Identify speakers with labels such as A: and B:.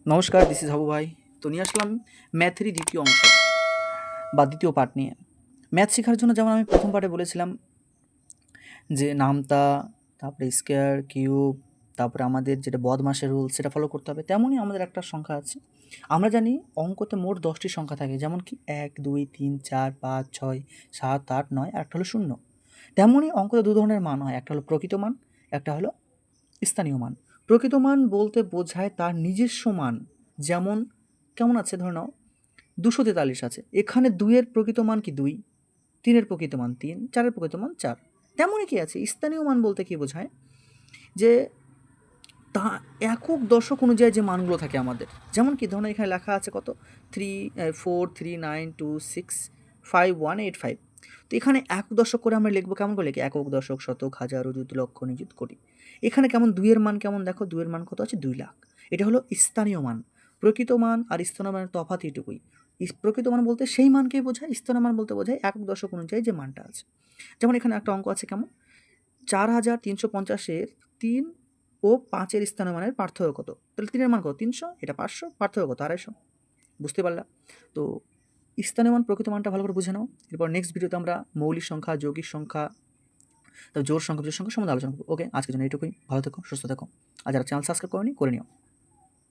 A: নমস্কার, this is Habu ভাই। তো নিয়ে আসলাম ম্যাথেরই দ্বিতীয় অংশ বা দ্বিতীয় পার্ট নিয়ে। ম্যাথ শেখার জন্য যেমন আমি প্রথম পার্টে বলেছিলাম যে নামতা, তারপরে স্কোয়ার, কিউব, তারপরে আমাদের যেটা বদমাশের রুল সেটা ফলো করতে হবে, তেমনই আমাদের একটা সংখ্যা আছে। আমরা জানি অঙ্কতে মোট 10টি সংখ্যা থাকে, যেমন কি 1, 2, 3, 4, 5, 6, 7, 8, 9 আর একটা হলো শূন্য। তেমনই অঙ্কতে দু ধরনের মান হয়, একটা হলো প্রকৃত মান, একটা হলো স্থানীয় মান। প্রকৃত মান বলতে বোঝায় তার নিজস্ব মান। যেমন কেমন আছে, ধরে নাও 243 আছে, এখানে 2-এর প্রকৃত মান কি 2, 3-এর প্রকৃত মান 3, 4-এর প্রকৃত মান 4। তেমনই কি আছে স্থানীয় মান বলতে কি বোঝায়, যে তা একক দশক অনুযায়ী যে মানগুলো থাকে আমাদের, যেমন কি ধরুন এখানে লেখা আছে কত 3, 4, 3, 9, 2, 6, 5, 1, 8, 5। তো এখানে একক দশক করে আমরা লিখবো, কেমন করে লিখি, একক দশক, শতক, হাজার, অযুত, লক্ষ, নিযুত, কোটি। এখানে কেমন দুইয়ের মান কেমন দেখো, দুইয়ের মান কত আছে, 2 লাখ। এটা হলো স্থানীয় মান। প্রকৃত মান আর স্থানীয় মানের তফাৎ এটুকুই। প্রকৃত মান বলতে সেই মানকেই বোঝায়, স্থানীয় মান বলতে বোঝায় একক দশক অনুযায়ী যে মানটা আছে। যেমন এখানে একটা অঙ্ক আছে কেমন, 4350-এর 3 ও 5-এর স্থানীয় মানের পার্থক্য কত? তাহলে 3-এর মান কত, 300, এটা 500, পার্থক্য কত, 250। বুঝতে পারলা? তো স্থানীয় মান প্রকৃত মানটা ভালো করে বুঝে নাও। এরপর নেক্সট ভিডিওতে আমরা মৌলিক সংখ্যা, যৌগিক সংখ্যা, তারপর জোড় সংখ্যা, বিজোড় সংখ্যা সম্বন্ধে আলোচনা করবো। ওকে, আজকের জন্য এইটুকুই। ভালো থেকো, সুস্থ থেকো। আর যারা চ্যানেল সাবস্ক্রাইব করেনি, করে নিও।